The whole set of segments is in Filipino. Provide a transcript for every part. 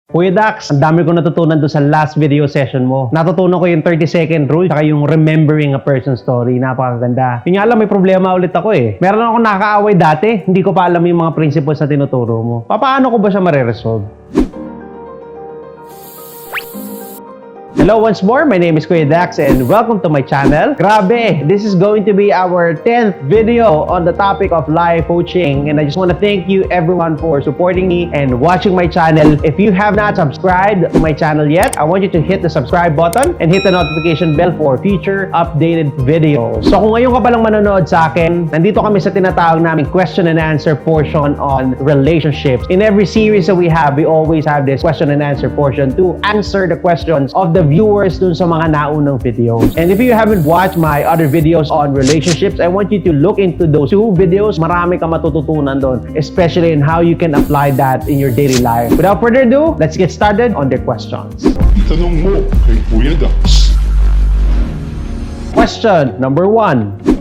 Kuya Dax, ang dami ko natutunan doon sa last video session mo. Natutunan ko yung 30-second rule saka yung remembering a person's story. Napakaganda. Yung nga lang, may problema ulit ako eh. Meron akong nakakaaway dati. Hindi ko pa alam yung mga principles na tinuturo mo. Paano ko ba siya mariresolve? Hello once more, my name is Kuya Dax and welcome to my channel. Grabe, this is going to be our 10th video on the topic of life coaching, and I just want to thank you everyone for supporting me and watching my channel. If you have not subscribed to my channel yet, I want you to hit the subscribe button and hit the notification bell for future updated videos. So kung ngayon ka palang manonood sa akin, nandito kami sa tinatawag namin question and answer portion on relationships. In every series that we always have this question and answer portion to answer the questions of the viewers dun sa mga naunang videos. And if you haven't watched my other videos on relationships, I want you to look into those two videos. Marami ka matututunan doon, especially in how you can apply that in your daily life. Without further ado, let's get started on the questions. Itanong mo kay Kuya Dax. Question number 1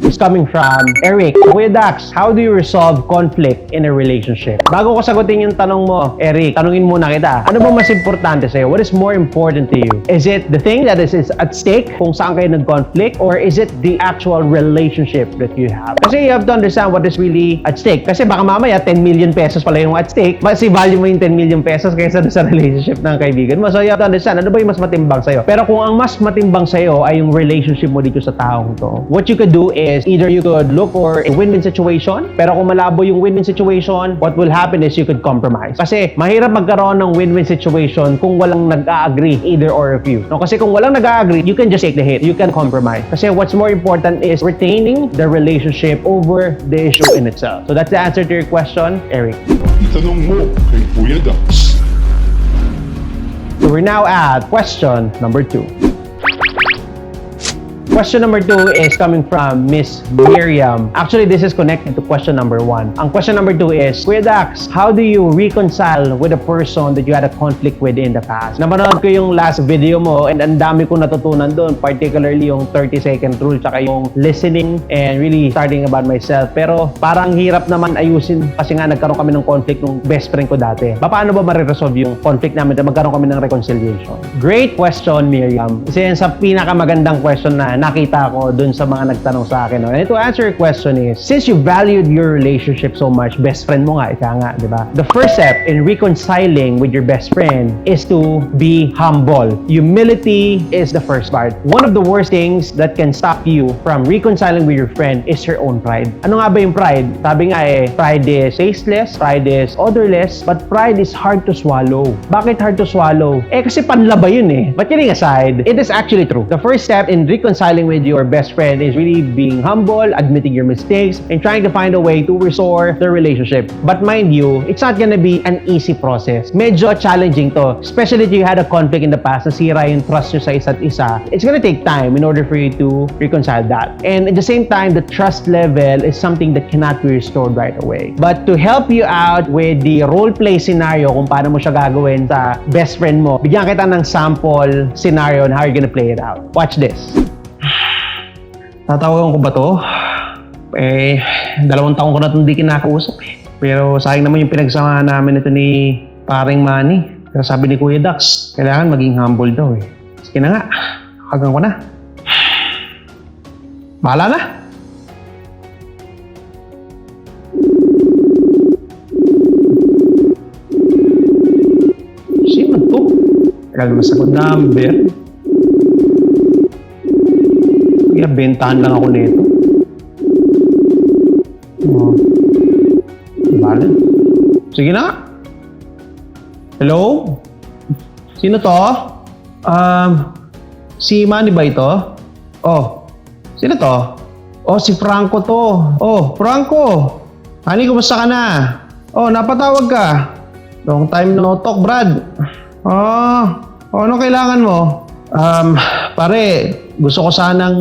is coming from Eric. Kuya Dax, how do you resolve conflict in a relationship? Bago ko sagutin yung tanong mo, Eric, tanungin muna kita. Ano ba mas importante sa'yo? What is more important to you? Is it the thing that is at stake kung saan kayo nag-conflict, or is it the actual relationship that you have? Kasi you have to understand what is really at stake. Kasi baka mamaya 10 million pesos pala yung at stake, mas i-value mo yung 10 million pesos kaysa sa relationship ng kaibigan mo. So you have to understand ano ba yung mas matimbang sa'yo. Pero kung ang mas matimbang sa'yo ay yung relationship mo dito sa taong to, what you could do is either you could look for a win-win situation, pero kung malabo yung win-win situation, what will happen is you could compromise. Kasi mahirap magkaroon ng win-win situation kung walang nag-a-agree, either or of you. No, kasi kung walang nag-a-agree, you can just take the hit. You can compromise. Kasi what's more important is retaining the relationship over the issue in itself. So that's the answer to your question, Eric. Itanong mo kay Kuya Dax. So we're now at question number 2. Question number 2 is coming from Miss Miriam. Actually, this is connected to question number 1. Ang question number 2 is, Kuya Dax, how do you reconcile with a person that you had a conflict with in the past? Napanood ko yung last video mo and ang dami ko natutunan doon, particularly yung 30-second rule tsaka yung listening and really starting about myself. Pero parang hirap naman ayusin kasi nga nagkaroon kami ng conflict ng best friend ko dati. Paano ba mariresolve yung conflict namin na magkaroon kami ng reconciliation? Great question, Miriam. Kasi yan sa pinakamagandang question na nakita ko dun sa mga nagtanong sa akin. No? And to answer your question is, since you valued your relationship so much, best friend mo nga, ika nga, di ba? The first step in reconciling with your best friend is to be humble. Humility is the first part. One of the worst things that can stop you from reconciling with your friend is your own pride. Ano nga ba yung pride? Sabi nga pride is tasteless, pride is odorless, but pride is hard to swallow. Bakit hard to swallow? Kasi panlaba yun eh. But kidding aside, it is actually true. The first step in reconciling with your best friend is really being humble, admitting your mistakes, and trying to find a way to restore the relationship. But mind you, it's not gonna be an easy process. Medyo challenging to, especially if you had a conflict in the past, nasira yung trust nyo sa isa't isa. It's gonna take time in order for you to reconcile that. And at the same time, the trust level is something that cannot be restored right away. But to help you out with the role play scenario kung paano mo siya gagawin sa best friend mo, bigyan kita ng sample scenario on how you're gonna play it out. Watch this. Tatawagan ko ba to? 2 taon ko na itong di kinakausap eh. Pero sayang naman yung pinagsamahan namin ito ni paring Manny. Pero sabi ni Kuya Dax, kailangan maging humble daw eh. Sige na nga, hagang ko na. Bahala na! Sino to? Kailangan masagot number. Kaya bentahan lang ako nito. Bala. Sige na. Hello? Sino to? Si Manny ba ito? Oh. Sino to? Oh, si Franco to. Oh, Franco. Manny, kumusta ka na? Oh, napatawag ka. Long time no talk, Brad. Ano kailangan mo? Pare, gusto ko sanang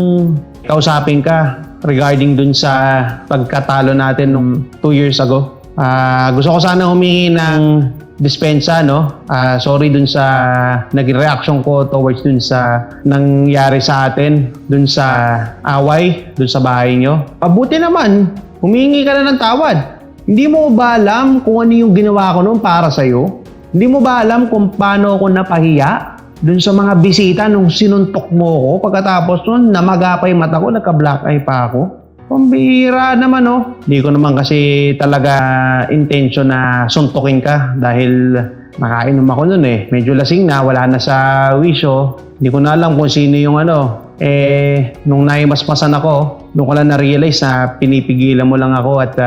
kausapin ka regarding dun sa pagkatalo natin nung 2 years ago. Gusto ko sanang humingi ng dispensa, no? Sorry dun sa naging reaction ko towards dun sa nangyari sa atin, dun sa away, dun sa bahay nyo. Mabuti naman, humingi ka na ng tawad. Hindi mo ba alam kung ano yung ginawa ko noon para sa'yo? Hindi mo ba alam kung paano ako napahiya dun sa mga bisita nung sinuntok mo ko? Pagkatapos nun, namaga pa yung mata ko, nagka-black eye pa ako. Pambihira naman, oh. Hindi ko naman kasi talaga intention na suntukin ka dahil nakainom ako nun eh. Medyo lasing na, wala na sa wisyo. Hindi ko na alam kung sino yung nung naimasmasan ako, doon ko lang na-realize na pinipigilan mo lang ako at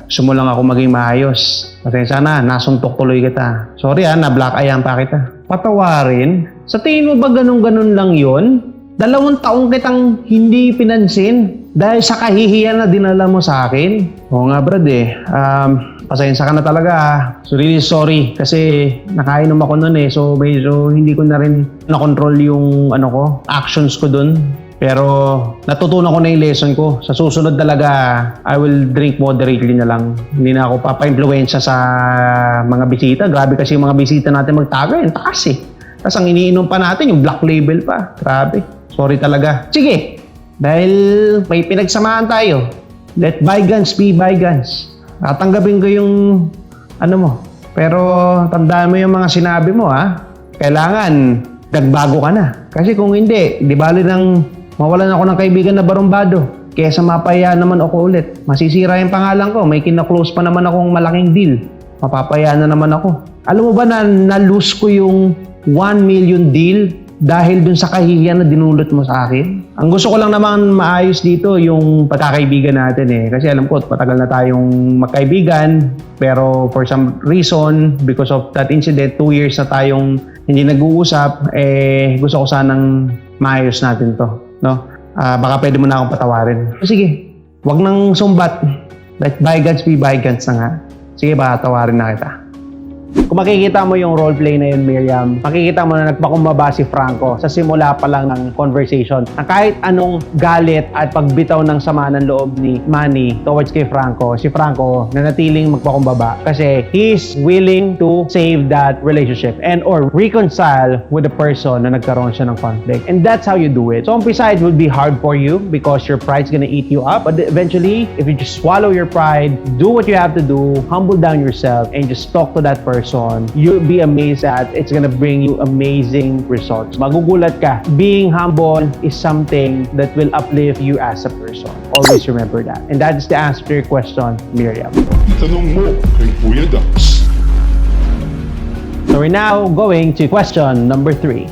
gusto mo lang ako maging maayos. Pasensya na, nasuntok tuloy kita. Sorry na-black eyean pa kita. Patawarin? Sa tingin mo ba ganun-ganun lang yon? 2 taong kitang hindi pinansin dahil sa kahihiyan na dinala mo sa akin? Oo nga brad pasensya ka na talaga. So really sorry kasi nakainom ako nun eh. So medyo hindi ko na rin na-control yung actions ko dun. Pero natutunan ko na yung lesson ko. Sa susunod talaga, I will drink moderately na lang. Hindi na ako papa-influensya sa mga bisita. Grabe kasi yung mga bisita natin magtagay. Ang taas eh. Tapos ang iniinom pa natin, yung black label pa. Grabe. Sorry talaga. Sige, dahil may pinagsamahan tayo. Let bygones be bygones. Tatanggapin ko yung mo. Pero tandaan mo yung mga sinabi mo Kailangan nagbago ka na. Kasi kung hindi, di bali nang mawalan ako ng kaibigan na barumbado. Kesa mapaya naman ako ulit. Masisira yung pangalan ko. May kina-close pa naman akong malaking deal. Mapapaya na naman ako. Alam mo ba na na-lose ko yung 1 million deal dahil dun sa kahihiyan na dinulot mo sa akin? Ang gusto ko lang naman maayos dito yung pagkakaibigan natin eh. Kasi alam ko, patagal na tayong magkaibigan. Pero for some reason, because of that incident, 2 years na tayong hindi nag-uusap, gusto ko sanang maayos natin to. No? Baka pwede mo na akong patawarin. Sige, wag nang sumbat. Let bygones be bygones na nga. Sige, patawarin na kita. Kung makikita mo yung roleplay na yun, Miriam, makikita mo na nagpakumbaba si Franco sa simula pa lang ng conversation na kahit anong galit at pagbitaw ng sama ng loob ni Manny towards kay Franco, si Franco nanatiling magpakumbaba kasi he's willing to save that relationship and or reconcile with the person na nagkaroon siya ng conflict. And that's how you do it. So umpisa, it will be hard for you because your pride's gonna eat you up. But eventually, if you just swallow your pride, do what you have to do, humble down yourself, and just talk to that person, you'll be amazed that it's gonna bring you amazing results. Magugulat ka. Being humble is something that will uplift you as a person. Always remember that. And that is the answer to your question, Miriam. Itanong mo kay Kuya Dax. So we're now going to question number 3.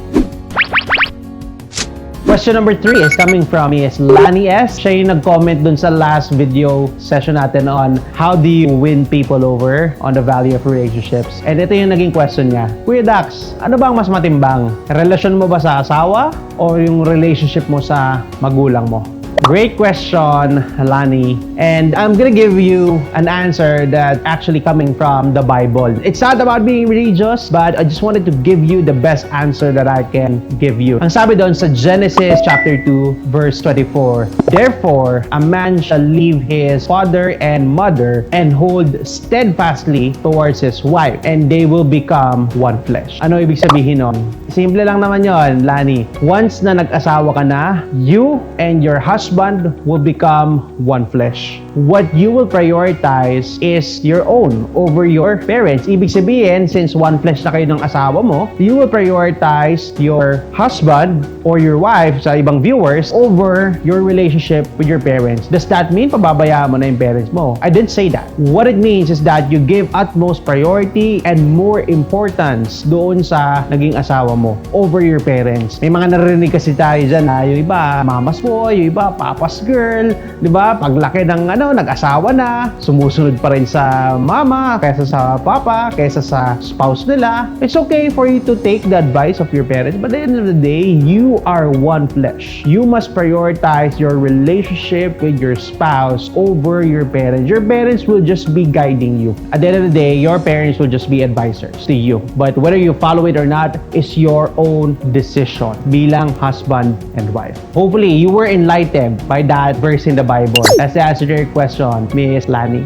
Question number 3 is coming from Miss Lani S. Siya yung nag-comment dun sa last video session natin on how do you win people over on the value of relationships. And ito yung naging question niya. Kuya Dax, ano bang mas matimbang? Relasyon mo ba sa asawa o yung relationship mo sa magulang mo? Great question, Lani. And I'm gonna give you an answer that actually coming from the Bible. It's not about being religious, but I just wanted to give you the best answer that I can give you. Ang sabi doon sa Genesis chapter 2, verse 24, "Therefore, a man shall leave his father and mother and hold steadfastly towards his wife, and they will become one flesh." Ano ibig sabihin nun? Simple lang naman yon, Lani. Once na nag-asawa ka na, you and your husband will become one flesh. What you will prioritize is your own over your parents. Ibig sabihin, since one flesh na kayo ng asawa mo, you will prioritize your husband or your wife, sa ibang viewers, over your relationship with your parents. Does that mean pababayaan mo na yung parents mo? I didn't say that. What it means is that you give utmost priority and more importance doon sa naging asawa mo over your parents. May mga narinig kasi tayo dyan na yung iba, mama's boy, yung iba, papa's girl, di ba? Paglaki ng nag-asawa na, sumusunod pa rin sa mama, kaysa sa papa, kaysa sa spouse nila. It's okay for you to take the advice of your parents, but at the end of the day, you are one flesh. You must prioritize your relationship with your spouse over your parents. Your parents will just be guiding you. At the end of the day, your parents will just be advisors to you. But whether you follow it or not is your own decision bilang husband and wife. Hopefully, you were enlightened by that verse in the Bible. That's the answer to your question, Miss Lani.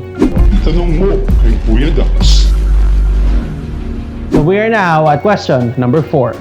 Itanong mo kay Kuya Dax. So we are now at question number 4.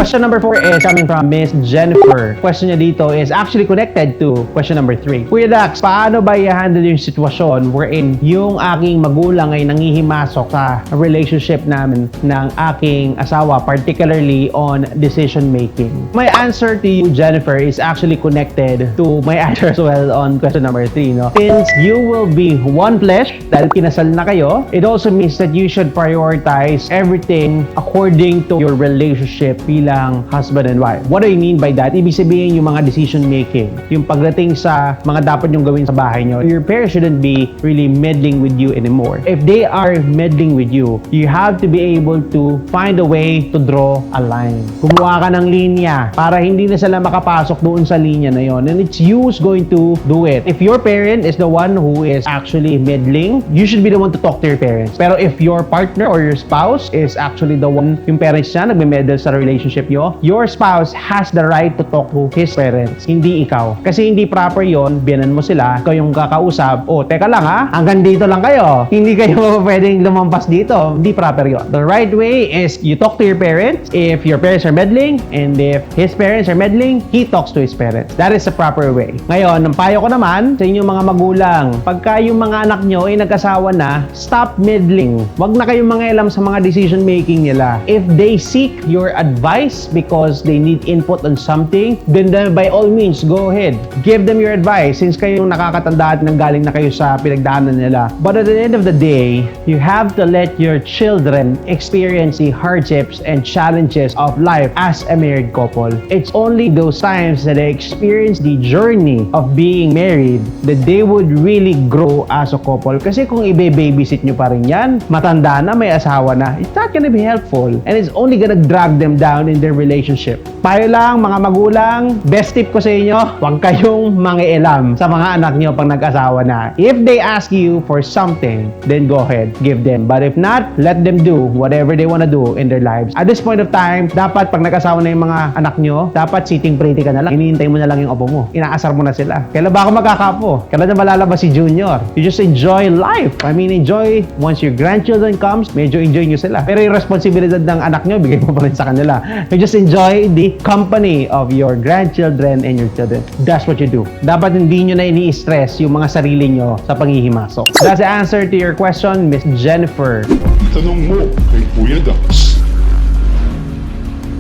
Question number 4 is coming from Miss Jennifer. Question niya dito is actually connected to question number 3. Kuya Dax, paano ba i-handle yung sitwasyon wherein yung aking magulang ay nangihimasok sa relationship namin ng aking asawa, particularly on decision making? My answer to you, Jennifer, is actually connected to my answer as well on question number 3. No? Since you will be one flesh, dahil kinasal na kayo, it also means that you should prioritize everything according to your relationship bilang husband and wife. What do I mean by that? Ibig sabihin yung mga decision making, yung pagdating sa mga dapat yung gawin sa bahay nyo. Your parents shouldn't be really meddling with you anymore. If they are meddling with you, you have to be able to find a way to draw a line. Kumuha ka ng linya para hindi na sila makapasok doon sa linya na yon. And it's you who's going to do it. If your parent is the one who is actually meddling, you should be the one to talk to your parents. Pero if your partner or your spouse is actually the one, yung parents niya nagme-meddle sa relationship nyo, your spouse has the right to talk to his parents, hindi ikaw. Kasi hindi proper yon, biyanan mo sila, ikaw yung kakausap, oh, teka lang ha, hanggang dito lang kayo. Hindi kayo pwedeng lumampas dito. Hindi proper yon. The right way is you talk to your parents. If your parents are meddling, and if his parents are meddling, he talks to his parents. That is the proper way. Ngayon, ang payo ko naman sa inyong mga magulang, pagka yung mga anak nyo ay nag-asawa na, stop meddling. Wag na kayong mangialam sa mga decision making nila. If they seek your advice because they need input on something, then by all means, go ahead. Give them your advice since kayo yung nakakatanda at nanggaling na kayo sa pinagdaanan nila. But at the end of the day, you have to let your children experience the hardships and challenges of life as a married couple. It's only those times that they experience the journey of being married that they would really grow as a couple. Kasi kung ibe-babysit nyo pa rin yan, matanda na, may asawa na, it's not gonna be helpful. And it's only gonna drag them down in their relationship. Payo lang, mga magulang, best tip ko sa inyo, huwag kayong mangialam sa mga anak nyo pag nag-asawa na. If they ask you for something, then go ahead, give them. But if not, let them do whatever they wanna do in their lives. At this point of time, dapat pag nag-asawa na yung mga anak nyo, dapat sitting pretty ka na lang. Hinihintay mo na lang yung apo mo. Inaasar mo na sila. Kailan ba ako magkakapo? Kailan na malalabas si Junior? You just enjoy life. I mean, enjoy. Once your grandchildren comes, medyo enjoy nyo sila. Pero yung responsibilidad ng anak nyo, bigay mo pa rin sa kanila. You just enjoy the company of your grandchildren and your children. That's what you do. Dapat hindi nyo na ini-stress yung mga sarili nyo sa panghihimasok. That's the answer to your question, Miss Jennifer. Itanong mo kay Kuya Dax.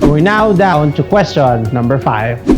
We're now down to question number 5.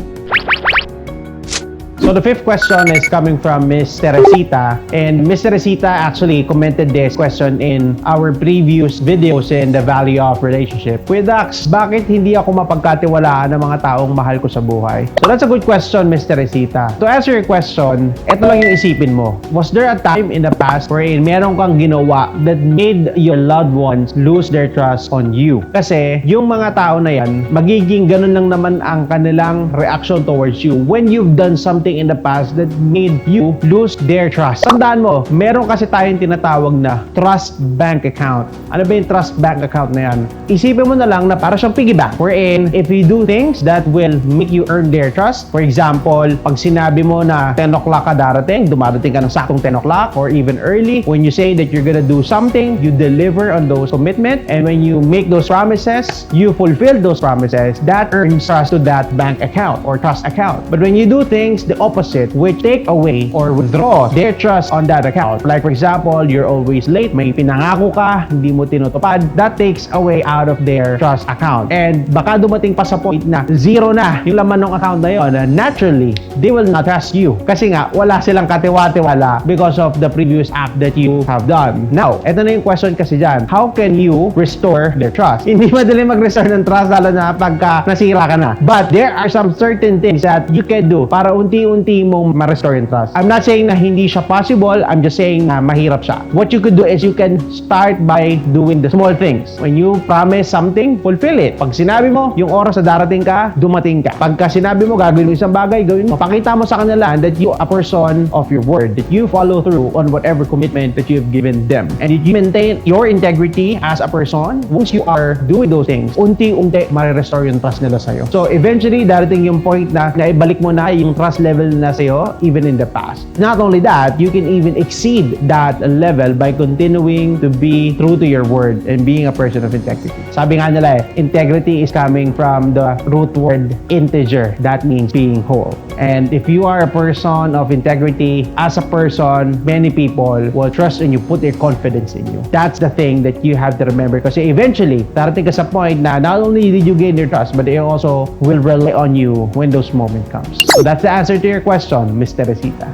So the fifth question is coming from Miss Teresita, and Miss Teresita actually commented this question in our previous videos in the value of relationship. Kuya Dax, bakit hindi ako mapagkatiwalaan ng mga taong mahal ko sa buhay? So that's a good question, Miss Teresita. To answer your question, ito lang yung isipin mo. Was there a time in the past wherein meron kang ginawa that made your loved ones lose their trust on you? Kasi yung mga tao na yan, magiging ganun lang naman ang kanilang reaction towards you when you've done something in the past that made you lose their trust. Tandaan mo, meron kasi tayong tinatawag na trust bank account. Ano ba yung trust bank account na yan? Isipin mo na lang na para siyang piggy bank, wherein if you do things that will make you earn their trust, for example, pag sinabi mo na 10 o'clock ka dumarating ka ng saktong 10 o'clock or even early, when you say that you're gonna do something, you deliver on those commitment, and when you make those promises, you fulfill those promises, that earns trust to that bank account or trust account. But when you do things the opposite, which take away or withdraw their trust on that account. Like for example, you're always late, may pinangako ka, hindi mo tinutupad, that takes away out of their trust account. And baka dumating pa sa point na zero na yung laman ng account na yun, naturally, they will not trust you. Kasi nga, wala silang katiwa-tiwala because of the previous act that you have done. Now, eto na yung question kasi dyan. How can you restore their trust? Hindi madali mag-restore ng trust lalo na pagka nasira ka na. But there are some certain things that you can do para unti-unti mong ma-restore yung trust. I'm not saying na hindi siya possible, I'm just saying na mahirap siya. What you could do is you can start by doing the small things. When you promise something, fulfill it. Pag sinabi mo, yung oras na darating ka, dumating ka. Pagka sinabi mo, gagawin mo isang bagay, gawin mo. Pakita mo sa kanila that you are a person of your word, that you follow through on whatever commitment that you've given them. And you maintain your integrity as a person. Once you are doing those things, unti-unti ma-restore yung trust nila sa'yo. So eventually, darating yung point na naibalik mo na yung trust level level na sa'yo even in the past. Not only that, you can even exceed that level by continuing to be true to your word and being a person of integrity. Sabi nga nila integrity is coming from the root word integer. That means being whole. And if you are a person of integrity, as a person, many people will trust in you, put their confidence in you. That's the thing that you have to remember, kasi eventually, darating ka sa point na not only did you gain their trust, but they also will rely on you when those moments comes. So that's the answer to your question, Miss Teresita.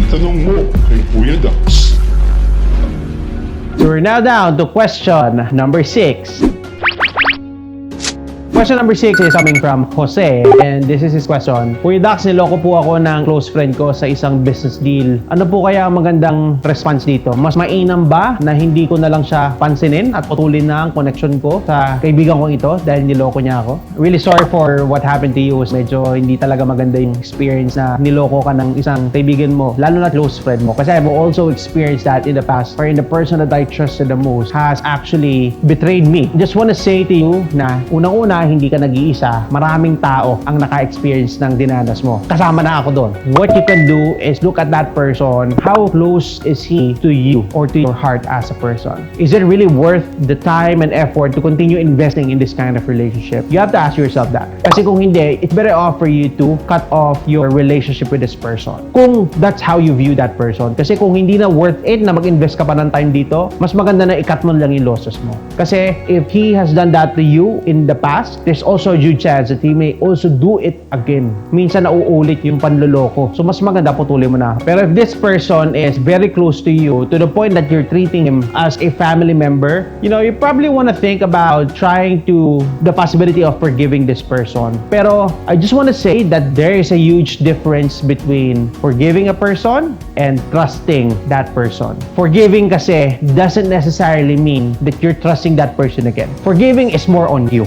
Itanong mo kay Kuya Dax. So we're now down to question number 6. Question number 6 is coming from Jose, and this is his question. Kuya Dax, niloko po ako ng close friend ko sa isang business deal. Ano po kaya ang magandang response dito? Mas mainam ba na hindi ko na lang siya pansinin at putulin na ang connection ko sa kaibigan kong ito dahil niloko niya ako? Really sorry for what happened to you. Medyo hindi talaga maganda yung experience na niloko ka ng isang kaibigan mo, lalo na close friend mo. Kasi I've also experienced that in the past, wherein the person that I trusted the most has actually betrayed me. Just want to say to you na unang-una, hindi ka nag-iisa. Maraming tao ang naka-experience ng dinanas mo. Kasama na ako doon. What you can do is look at that person. How close is he to you or to your heart as a person? Is it really worth the time and effort to continue investing in this kind of relationship? You have to ask yourself that. Kasi kung hindi, it's better off for you to cut off your relationship with this person. Kung that's how you view that person. Kasi kung hindi na worth it na mag-invest ka pa ng time dito, mas maganda na i-cut mo lang yung losses mo. Kasi if he has done that to you in the past, there's also a huge chance that he may also do it again. Minsan nauulit yung panloloko. So mas maganda putulin mo na. Pero if this person is very close to you to the point that you're treating him as a family member, you probably want to think about trying to the possibility of forgiving this person. Pero I just want to say that there is a huge difference between forgiving a person and trusting that person. Forgiving kasi doesn't necessarily mean that you're trusting that person again. Forgiving is more on you.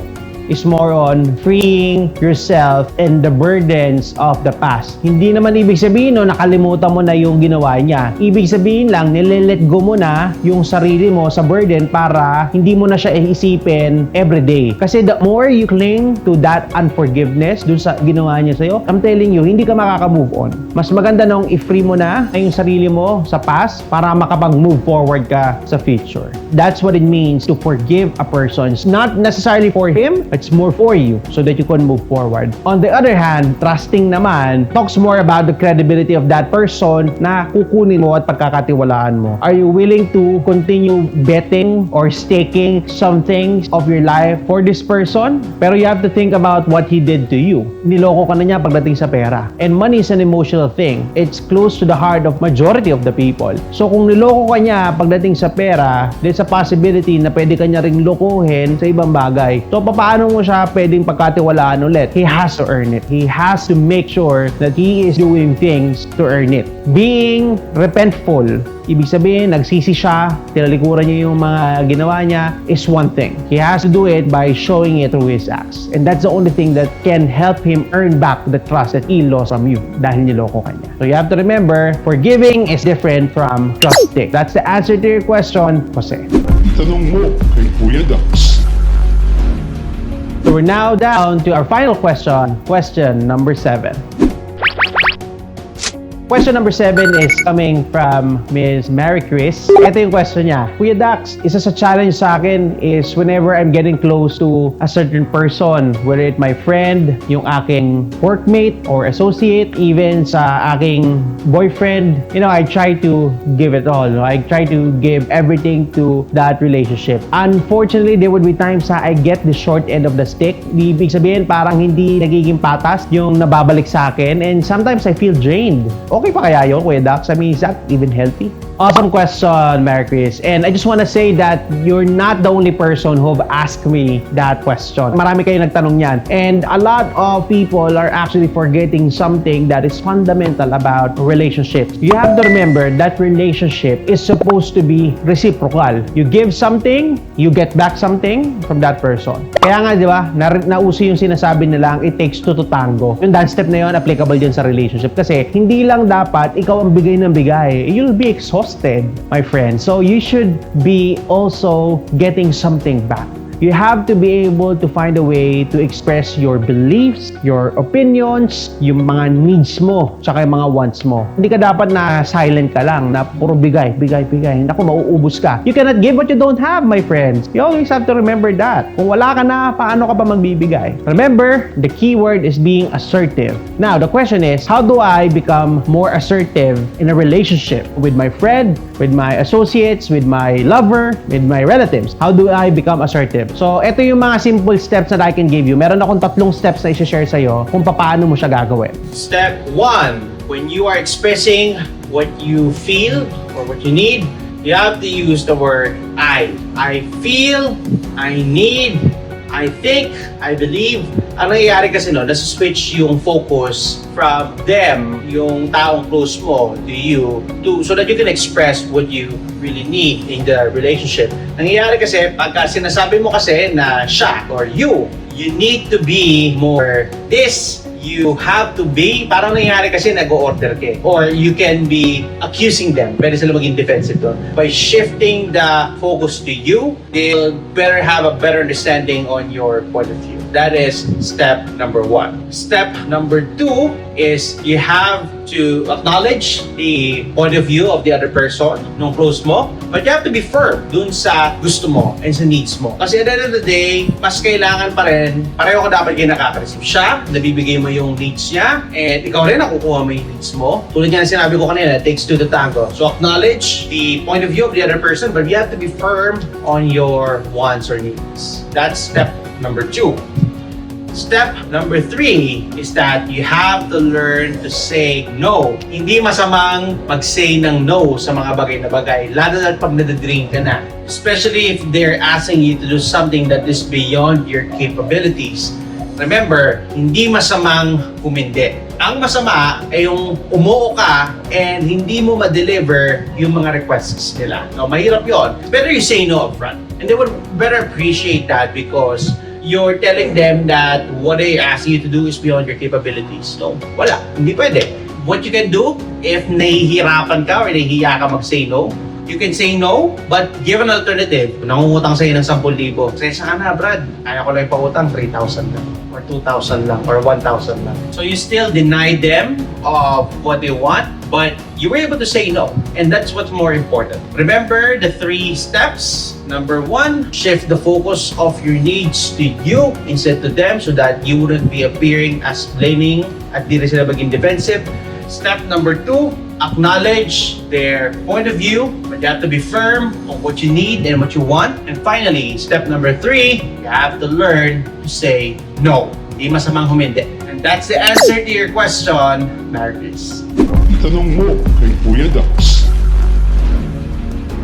Is more on freeing yourself and the burdens of the past. Hindi naman ibig sabihin nakalimutan mo na yung ginawa niya. Ibig sabihin lang, nilelet go mo na yung sarili mo sa burden para hindi mo na siya iisipin everyday. Kasi the more you cling to that unforgiveness dun sa ginawa niya sa'yo, I'm telling you, hindi ka makaka-move on. Mas maganda nung i-free mo na yung sarili mo sa past para makapag-move forward ka sa future. That's what it means to forgive a person. It's not necessarily for him, it's more for you so that you can move forward. On the other hand, trusting naman talks more about the credibility of that person na kukunin mo at pagkakatiwalaan mo. Are you willing to continue betting or staking some things of your life for this person? Pero you have to think about what he did to you. Niloko ka na niya pagdating sa pera. And money is an emotional thing. It's close to the heart of majority of the people. So kung niloko ka niya pagdating sa pera, there's a possibility na pwede ka niya ring lokohin sa ibang bagay. So paano mo siya pwedeng pagkatiwalaan ulit? He has to earn it. He has to make sure that he is doing things to earn it. Being repentful, ibig sabihin, nagsisi siya, tinalikuran niya yung mga ginawa niya, is one thing. He has to do it by showing it through his acts. And that's the only thing that can help him earn back the trust that he lost from you dahil niloko ka niya. So you have to remember, forgiving is different from trusting. That's the answer to your question, Jose. Itanong mo kay Kuya Dax. So we're now down to our final question, question number 7. Question number 7 is coming from Ms. Mary Chris. Ito yung question niya. Kuya Dax, isa sa challenge sa akin is whenever I'm getting close to a certain person, whether it's my friend, yung aking workmate or associate, even sa aking boyfriend, I try to give it all. I try to give everything to that relationship. Unfortunately, there would be times na I get the short end of the stick. Ibig sabihin, parang hindi nagiging patas yung nababalik sa akin, and sometimes I feel drained. Okay pa kaya yun, Kuya Dax? I mean, is that even healthy? Awesome question, Mary Chris. And I just want to say that you're not the only person who've asked me that question. Marami kayo nagtanong yan. And a lot of people are actually forgetting something that is fundamental about relationships. You have to remember that relationship is supposed to be reciprocal. You give something, you get back something from that person. Kaya nga, di ba, nauso yung sinasabi nilang it takes two to tango. Yung dance step na yun, applicable din sa relationship. Kasi hindi lang dapat ikaw ang bigay ng bigay. You'll be exhausted, my friend. So you should be also getting something back. you have to be able to find a way to express your beliefs, your opinions, yung mga needs mo, tsaka yung mga wants mo. Hindi ka dapat na silent ka lang, na puro bigay. Naku, mauubos ka. You cannot give what you don't have, my friends. You always have to remember that. Kung wala ka na, paano ka pa magbibigay? Remember, the key word is being assertive. Now, the question is, how do I become more assertive in a relationship with my friend, with my associates, with my lover, with my relatives? How do I become assertive? So, ito yung mga simple steps that I can give you. Meron akong 3 steps na i-share sa'yo kung paano mo siya gagawin. Step 1, when you are expressing what you feel or what you need, you have to use the word I. I feel, I need, I think, I believe. Ang nangyayari kasi nasa-switch yung focus from them, yung taong close mo, to you, so that you can express what you really need in the relationship. Nangyayari kasi, pagka sinasabi mo kasi na siya or you need to be more this, you have to be, parang nangyayari kasi nag-o-order ka. Or you can be accusing them. Pwede sila maging defensive doon. By shifting the focus to you, they'll better have a better understanding on your point of view. That is step number 1. Step number 2 is you have to acknowledge the point of view of the other person, nung close mo, but you have to be firm dun sa gusto mo and sa needs mo. Kasi at the end of the day, mas kailangan pa rin, pareho ka dapat kayo nakaka-receive. Siya, nabibigay mo yung needs niya, and ikaw rin nakukuha mo yung needs mo. Tulad nga na sinabi ko kanina, it takes 2 to tango. So acknowledge the point of view of the other person, but you have to be firm on your wants or needs. That's step number 2. Step number 3 is that you have to learn to say no. Hindi masamang mag-say ng no sa mga bagay na bagay, lalo na pag nadadrink ka na. Especially if they're asking you to do something that is beyond your capabilities. Remember, hindi masamang humindi. Ang masama ay yung umuo ka and hindi mo ma-deliver yung mga requests nila. No, mahirap yon. Better you say no upfront. And they would better appreciate that because you're telling them that what they ask you to do is beyond your capabilities. No, wala. Hindi pwede. What you can do, if nahihirapan ka or nahihiya ka mag-say no, you can say no, but give an alternative. Nangungutang sa'yo ng 10,000. Say, saan na, Brad? Kaya ko lang ipautang 3,000 lang, or 2,000 lang, or 1,000 lang. So you still deny them of what they want, but you were able to say no. And that's what's more important. Remember the 3 steps. Number 1, shift the focus of your needs to you instead to them so that you wouldn't be appearing as blaming at di rin sila maging defensive. Step number 2, acknowledge their point of view, but you have to be firm on what you need and what you want. And finally, step number 3, you have to learn to say no. Hindi masamang humindi. And that's the answer to your question, Marcus. Itanong mo kay Kuya Dax.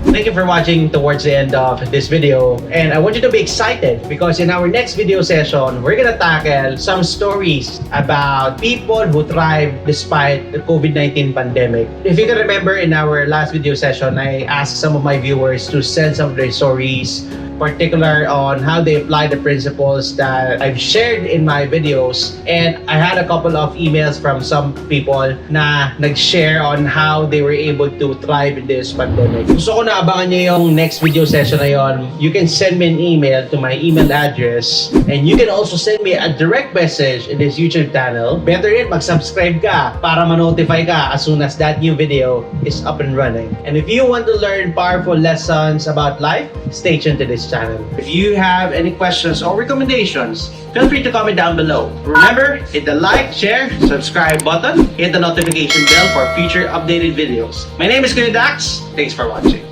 Thank you for watching towards the end of this video, and I want you to be excited because in our next video session, we're gonna tackle some stories about people who thrive despite the COVID-19 pandemic. If you can remember, in our last video session, I asked some of my viewers to send some of their stories, particular on how they apply the principles that I've shared in my videos, and I had a couple of emails from some people na nag-share on how they were able to thrive in this pandemic. Gusto ko na abangan nyo yung next video session na yon. You can send me an email to my email address, and you can also send me a direct message in this YouTube channel. Better yet, mag-subscribe ka para ma-notify ka as soon as that new video is up and running. And if you want to learn powerful lessons about life, stay tuned to this channel. If you have any questions or recommendations, feel free to comment down below. Remember, hit the like, share, subscribe button, hit the notification bell for future updated videos. My name is Kuya Dax. Thanks for watching.